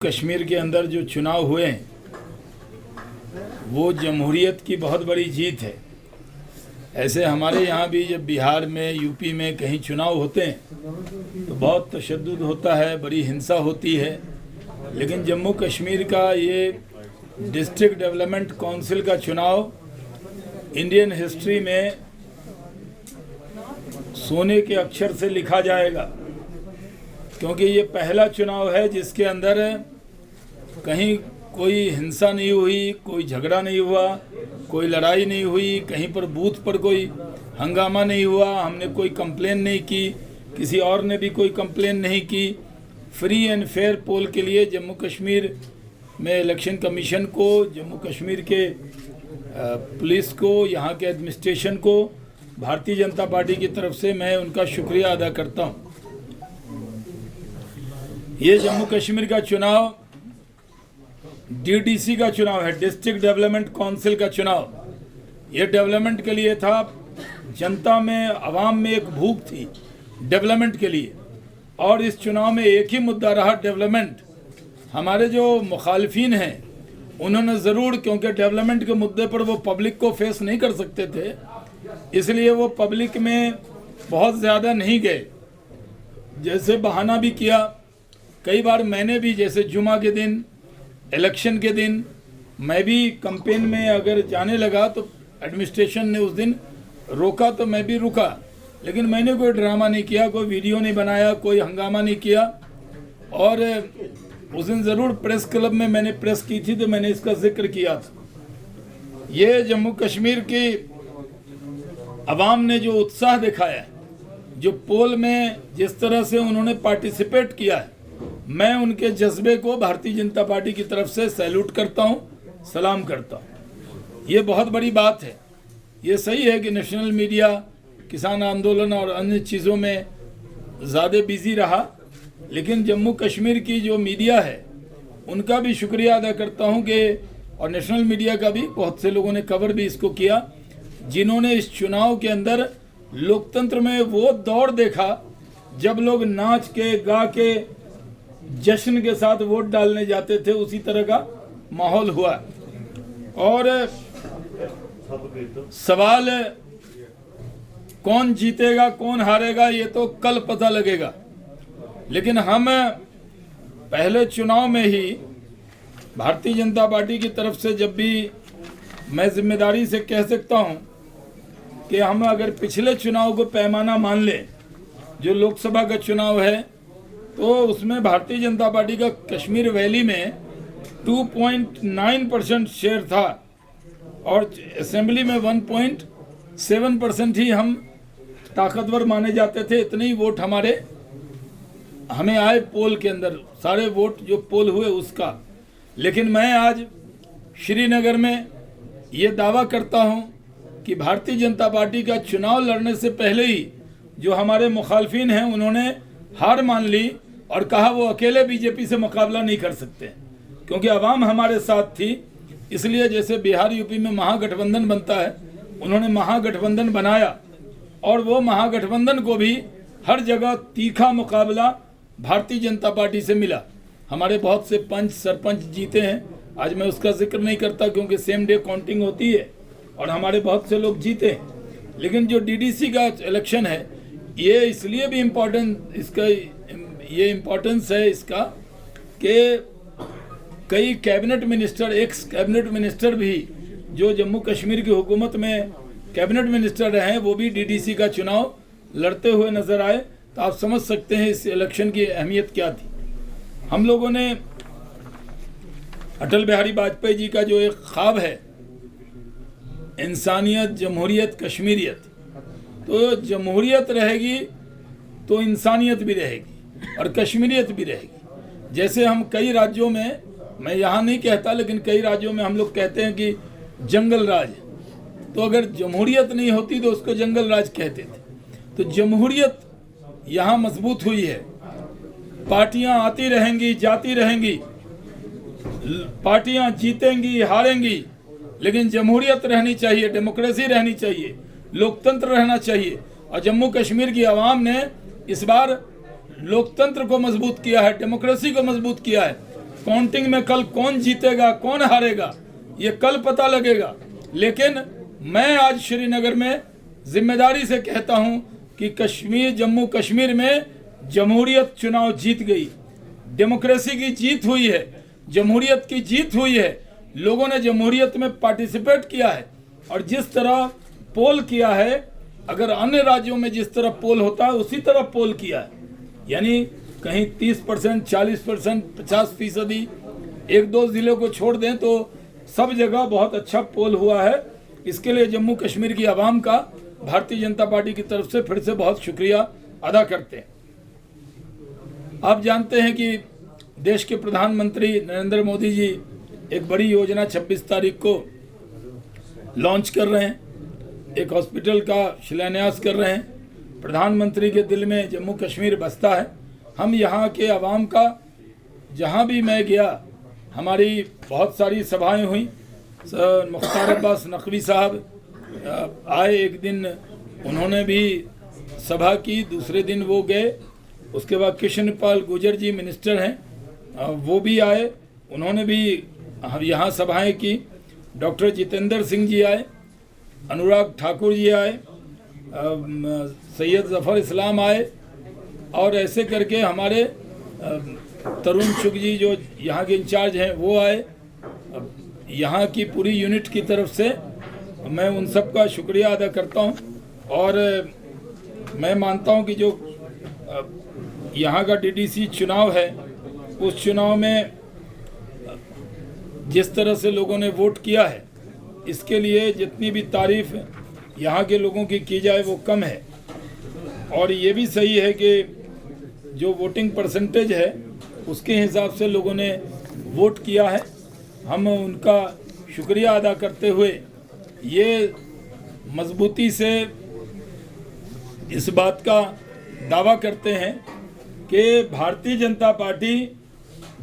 कश्मीर के अंदर जो चुनाव हुए वो जमहूरियत की बहुत बड़ी जीत है। ऐसे हमारे यहाँ भी जब बिहार में, यूपी में कहीं चुनाव होते हैं तो बहुत तशद्दुद होता है, बड़ी हिंसा होती है। लेकिन जम्मू कश्मीर का ये डिस्ट्रिक्ट डेवलपमेंट काउंसिल का चुनाव इंडियन हिस्ट्री में सोने के अक्षर से लिखा जाएगा, क्योंकि ये पहला चुनाव है जिसके अंदर कहीं कोई हिंसा नहीं हुई, कोई झगड़ा नहीं हुआ, कोई लड़ाई नहीं हुई, कहीं पर बूथ पर कोई हंगामा नहीं हुआ, हमने कोई कंप्लेन नहीं की, किसी और ने भी कोई कंप्लेन नहीं की। फ्री एंड फेयर पोल के लिए जम्मू कश्मीर में इलेक्शन कमीशन को, जम्मू कश्मीर के पुलिस को, यहाँ के एडमिनिस्ट्रेशन को भारतीय जनता पार्टी की तरफ से मैं उनका शुक्रिया अदा करता हूँ। ये जम्मू कश्मीर का चुनाव डीडीसी का चुनाव है, डिस्ट्रिक्ट डेवलपमेंट काउंसिल का चुनाव। ये डेवलपमेंट के लिए था। जनता में, आवाम में एक भूख थी डेवलपमेंट के लिए, और इस चुनाव में एक ही मुद्दा रहा, डेवलपमेंट। हमारे जो मुखालिफिन हैं उन्होंने ज़रूर, क्योंकि डेवलपमेंट के मुद्दे पर वो पब्लिक को फेस नहीं कर सकते थे, इसलिए वो पब्लिक में बहुत ज़्यादा नहीं गए। जैसे बहाना भी किया कई बार, मैंने भी, जैसे जुमा के दिन, इलेक्शन के दिन मैं भी कैंपेन में अगर जाने लगा तो एडमिनिस्ट्रेशन ने उस दिन रोका तो मैं भी रुका, लेकिन मैंने कोई ड्रामा नहीं किया, कोई वीडियो नहीं बनाया, कोई हंगामा नहीं किया। और उस दिन ज़रूर प्रेस क्लब में मैंने प्रेस की थी तो मैंने इसका जिक्र किया था। ये जम्मू कश्मीर की आवाम ने जो उत्साह दिखाया, जो पोल में जिस तरह से उन्होंने पार्टिसिपेट किया है, मैं उनके जज्बे को भारतीय जनता पार्टी की तरफ से सैल्यूट करता हूं, सलाम करता हूं। ये बहुत बड़ी बात है। ये सही है कि नेशनल मीडिया किसान आंदोलन और अन्य चीज़ों में ज़्यादा बिजी रहा, लेकिन जम्मू कश्मीर की जो मीडिया है उनका भी शुक्रिया अदा करता हूं कि, और नेशनल मीडिया का भी, बहुत से लोगों ने कवर भी इसको किया, जिन्होंने इस चुनाव के अंदर लोकतंत्र में वो दौर देखा जब लोग नाच के, गा के, जश्न के साथ वोट डालने जाते थे। उसी तरह का माहौल हुआ। और सवाल कौन जीतेगा कौन हारेगा ये तो कल पता लगेगा, लेकिन हम पहले चुनाव में ही भारतीय जनता पार्टी की तरफ से, जब भी मैं जिम्मेदारी से कह सकता हूं कि हम अगर पिछले चुनाव को पैमाना मान लें, जो लोकसभा का चुनाव है, तो उसमें भारतीय जनता पार्टी का कश्मीर वैली में 2.9% शेयर था और असेंबली में 1.7% ही हम ताकतवर माने जाते थे। इतने ही वोट हमें आए पोल के अंदर, सारे वोट जो पोल हुए उसका। लेकिन मैं आज श्रीनगर में ये दावा करता हूं कि भारतीय जनता पार्टी का चुनाव लड़ने से पहले ही जो हमारे मुखालफिन हैं उन्होंने हार मान ली और कहा वो अकेले बीजेपी से मुकाबला नहीं कर सकते, क्योंकि आवाम हमारे साथ थी। इसलिए जैसे बिहार, यूपी में महागठबंधन बनता है, उन्होंने महागठबंधन बनाया और वो महागठबंधन को भी हर जगह तीखा मुकाबला भारतीय जनता पार्टी से मिला। हमारे बहुत से पंच, सरपंच जीते हैं। आज मैं उसका जिक्र नहीं करता क्योंकि सेम डे काउंटिंग होती है और हमारे बहुत से लोग जीते हैं। लेकिन जो डीडीसी का इलेक्शन है, ये इसलिए भी इम्पोर्टेंस है इसका कि कई cabinet minister, x cabinet minister भी जो जम्मू कश्मीर की हुकूमत में कैबिनेट मिनिस्टर रहे हैं, वो भी डीडीसी का चुनाव लड़ते हुए नजर आए। तो आप समझ सकते हैं इस इलेक्शन की अहमियत क्या थी। हम लोगों ने अटल बिहारी वाजपेयी जी का जो एक ख्वाब है, इंसानियत, जमहूरियत, कश्मीरियत, तो जमहूरियत रहेगी तो इंसानियत भी रहेगी और कश्मीरियत भी रहेगी। जैसे हम कई राज्यों में, मैं यहाँ नहीं कहता, लेकिन कई राज्यों में हम लोग कहते हैं कि जंगल राज, तो अगर जमहूरियत नहीं होती तो उसको जंगल राज कहते थे। तो जमहूरियत यहाँ मजबूत हुई है। पार्टियाँ आती रहेंगी, जाती रहेंगी, पार्टियाँ जीतेंगी, हारेंगी, लेकिन जमहूरियत रहनी चाहिए, डेमोक्रेसी रहनी चाहिए, लोकतंत्र रहना चाहिए। और जम्मू कश्मीर की आवाम ने इस बार लोकतंत्र को मजबूत किया है, डेमोक्रेसी को मजबूत किया है। काउंटिंग में कल कौन जीतेगा कौन हारेगा ये कल पता लगेगा। लेकिन मैं आज श्रीनगर में जिम्मेदारी से कहता हूं कि जम्मू कश्मीर में जमहूरियत चुनाव जीत गई, डेमोक्रेसी की जीत हुई है, जमहूरियत की जीत हुई है। लोगों ने जमहूरियत में पार्टिसिपेट किया है और जिस तरह पोल किया है, अगर अन्य राज्यों में जिस तरह पोल होता है उसी तरह पोल किया है। यानी कहीं 30%, 40%, 50%, एक दो जिलों को छोड़ दें तो सब जगह बहुत अच्छा पोल हुआ है। इसके लिए जम्मू कश्मीर की आवाम का भारतीय जनता पार्टी की तरफ से फिर से बहुत शुक्रिया अदा करते हैं। आप जानते हैं कि देश के प्रधानमंत्री नरेंद्र मोदी जी एक बड़ी योजना 26 तारीख को लॉन्च कर रहे हैं, एक हॉस्पिटल का शिलान्यास कर रहे हैं। प्रधानमंत्री के दिल में जम्मू कश्मीर बसता है। हम यहाँ के आवाम का, जहाँ भी मैं गया, हमारी बहुत सारी सभाएं हुई। मुख्तार अब्बास नकवी साहब आए, एक दिन उन्होंने भी सभा की, दूसरे दिन वो गए। उसके बाद कृष्ण पाल गुर्जर जी मिनिस्टर हैं, वो भी आए, उन्होंने भी यहाँ सभाएं की। डॉक्टर जितेंद्र सिंह जी आए, अनुराग ठाकुर जी आए, सैयद जफ़र इस्लाम आए, और ऐसे करके हमारे तरुण शुक्ल जी जो यहाँ के इंचार्ज हैं वो आए। यहाँ की पूरी यूनिट की तरफ से मैं उन सब का शुक्रिया अदा करता हूँ। और मैं मानता हूँ कि जो यहाँ का डीडीसी चुनाव है, उस चुनाव में जिस तरह से लोगों ने वोट किया है, इसके लिए जितनी भी तारीफ यहाँ के लोगों की जाए वो कम है। और ये भी सही है कि जो वोटिंग परसेंटेज है उसके हिसाब से लोगों ने वोट किया है। हम उनका शुक्रिया अदा करते हुए ये मजबूती से इस बात का दावा करते हैं कि भारतीय जनता पार्टी,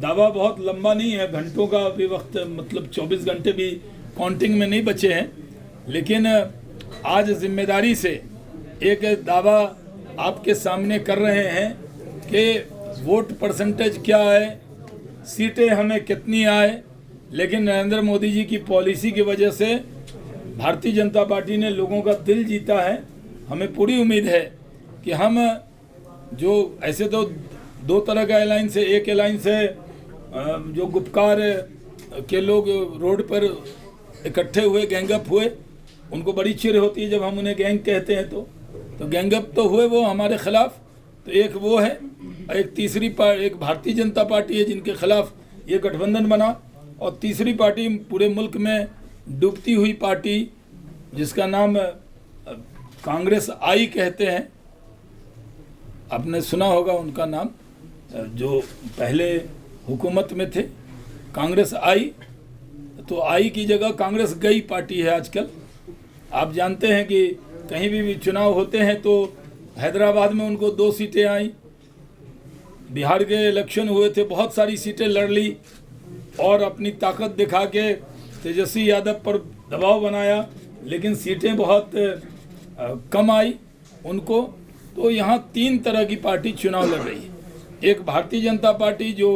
दावा बहुत लंबा नहीं है, घंटों का भी वक्त, मतलब 24 घंटे भी काउंटिंग में नहीं बचे हैं, लेकिन आज जिम्मेदारी से एक दावा आपके सामने कर रहे हैं कि वोट परसेंटेज क्या है, सीटें हमें कितनी आए। लेकिन नरेंद्र मोदी जी की पॉलिसी की वजह से भारतीय जनता पार्टी ने लोगों का दिल जीता है। हमें पूरी उम्मीद है कि हम जो, ऐसे तो दो तरह का अलायंस है, एक अलायंस है जो गुपकार के लोग रोड पर इकट्ठे हुए, गैंगअप हुए, उनको बड़ी चिढ़ होती है जब हम उन्हें गैंग कहते हैं। तो गैंगअप तो हुए वो हमारे खिलाफ, तो एक वो है, एक तीसरी एक भारतीय जनता पार्टी है जिनके खिलाफ ये गठबंधन बना, और तीसरी पार्टी पूरे मुल्क में डूबती हुई पार्टी जिसका नाम कांग्रेस आई कहते हैं। आपने सुना होगा उनका नाम, जो पहले हुकूमत में थे, कांग्रेस आई। तो आई की जगह कांग्रेस गई पार्टी है आजकल। आप जानते हैं कि कहीं भी चुनाव होते हैं तो हैदराबाद में उनको 2 सीटें आई, बिहार के इलेक्शन हुए थे, बहुत सारी सीटें लड़ ली और अपनी ताकत दिखा के तेजस्वी यादव पर दबाव बनाया, लेकिन सीटें बहुत कम आई उनको। तो यहाँ 3 तरह की पार्टी चुनाव लड़ रही है। एक भारतीय जनता पार्टी जो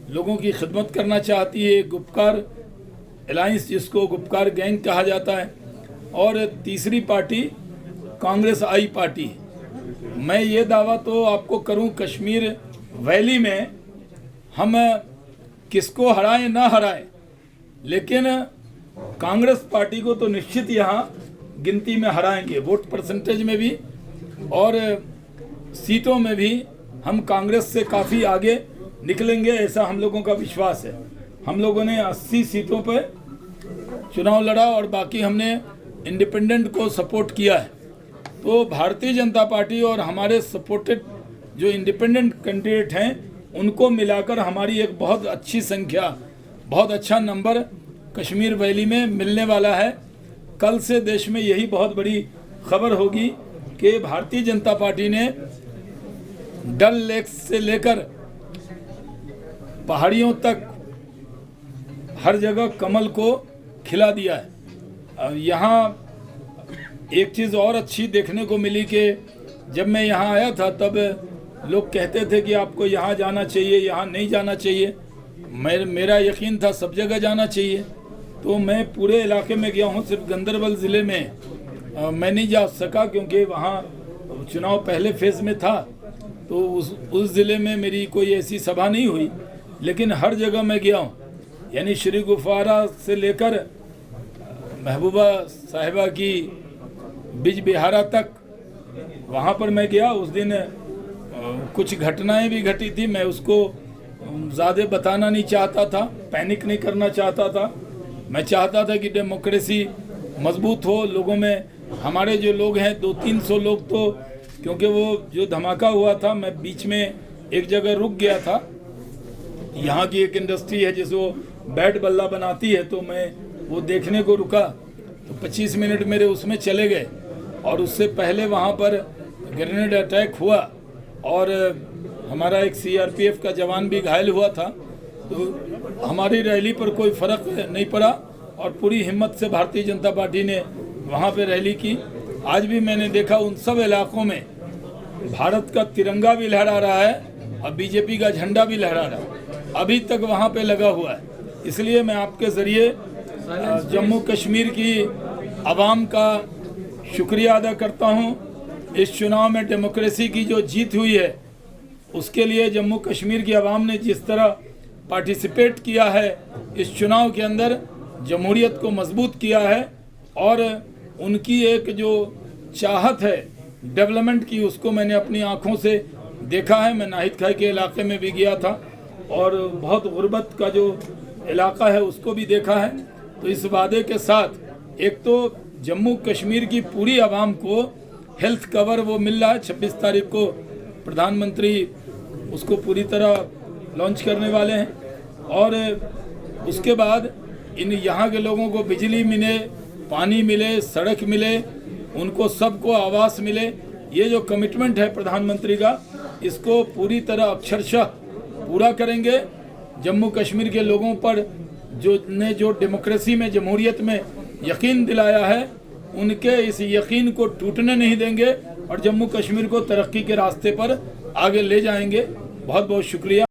लोगों की खिदमत करना चाहती है, गुपकार अलायंस जिसको गुपकार गैंग कहा जाता है, और तीसरी पार्टी कांग्रेस आई पार्टी। मैं ये दावा तो आपको करूं, कश्मीर वैली में हम किसको हराएं ना हराएं, लेकिन कांग्रेस पार्टी को तो निश्चित यहाँ गिनती में हराएंगे, वोट परसेंटेज में भी और सीटों में भी हम कांग्रेस से काफ़ी आगे निकलेंगे, ऐसा हम लोगों का विश्वास है। हम लोगों ने 80 सीटों पर चुनाव लड़ा और बाकी हमने इंडिपेंडेंट को सपोर्ट किया है। तो भारतीय जनता पार्टी और हमारे सपोर्टेड जो इंडिपेंडेंट कैंडिडेट हैं उनको मिलाकर हमारी एक बहुत अच्छी संख्या, बहुत अच्छा नंबर कश्मीर वैली में मिलने वाला है। कल से देश में यही बहुत बड़ी खबर होगी कि भारतीय जनता पार्टी ने डल लेक से लेकर पहाड़ियों तक हर जगह कमल को खिला दिया है। यहाँ एक चीज़ और अच्छी देखने को मिली कि जब मैं यहाँ आया था तब लोग कहते थे कि आपको यहाँ जाना चाहिए, यहाँ नहीं जाना चाहिए। मेरा यकीन था सब जगह जाना चाहिए, तो मैं पूरे इलाके में गया हूँ। सिर्फ गंदरबल ज़िले में मैं नहीं जा सका क्योंकि वहाँ चुनाव पहले फेज़ में था, तो उस ज़िले में मेरी कोई ऐसी सभा नहीं हुई। लेकिन हर जगह मैं गया हूँ, यानी श्री गुफवारा से लेकर महबूबा साहिबा की बिजबिहारा तक वहाँ पर मैं गया। उस दिन कुछ घटनाएं भी घटी थी, मैं उसको ज़्यादा बताना नहीं चाहता था, पैनिक नहीं करना चाहता था। मैं चाहता था कि डेमोक्रेसी मजबूत हो लोगों में। हमारे जो लोग हैं 200-300 लोग, तो क्योंकि वो जो धमाका हुआ था मैं बीच में एक जगह रुक गया था। यहाँ की एक इंडस्ट्री है जिसको बैट बल्ला बनाती है, तो मैं वो देखने को रुका, तो 25 मिनट मेरे उसमें चले गए। और उससे पहले वहाँ पर ग्रेनेड अटैक हुआ और हमारा एक सीआरपीएफ का जवान भी घायल हुआ था। तो हमारी रैली पर कोई फ़र्क नहीं पड़ा और पूरी हिम्मत से भारतीय जनता पार्टी ने वहाँ पे रैली की। आज भी मैंने देखा उन सब इलाकों में भारत का तिरंगा भी लहरा रहा है और बीजेपी का झंडा भी लहरा रहा है, अभी तक वहाँ पे लगा हुआ है। इसलिए मैं आपके ज़रिए जम्मू कश्मीर की आवाम का शुक्रिया अदा करता हूँ। इस चुनाव में डेमोक्रेसी की जो जीत हुई है उसके लिए जम्मू कश्मीर की आवाम ने जिस तरह पार्टिसिपेट किया है इस चुनाव के अंदर, जमहूरियत को मजबूत किया है और उनकी एक जो चाहत है डेवलपमेंट की, उसको मैंने अपनी आँखों से देखा है। मैं नाहिद खाई के इलाके में भी गया था और बहुत गुर्बत का जो इलाका है उसको भी देखा है। तो इस वादे के साथ एक तो जम्मू कश्मीर की पूरी आवाम को हेल्थ कवर वो मिल रहा है। 26 तारीख को प्रधानमंत्री उसको पूरी तरह लॉन्च करने वाले हैं और उसके बाद इन यहाँ के लोगों को बिजली मिले, पानी मिले, सड़क मिले, उनको सबको आवास मिले। ये जो कमिटमेंट है प्रधानमंत्री का, इसको पूरी तरह अक्षरशः पूरा करेंगे। जम्मू कश्मीर के लोगों पर जो डेमोक्रेसी में, जमहूरियत में यकीन दिलाया है, उनके इस यकीन को टूटने नहीं देंगे और जम्मू कश्मीर को तरक्की के रास्ते पर आगे ले जाएंगे। बहुत बहुत शुक्रिया।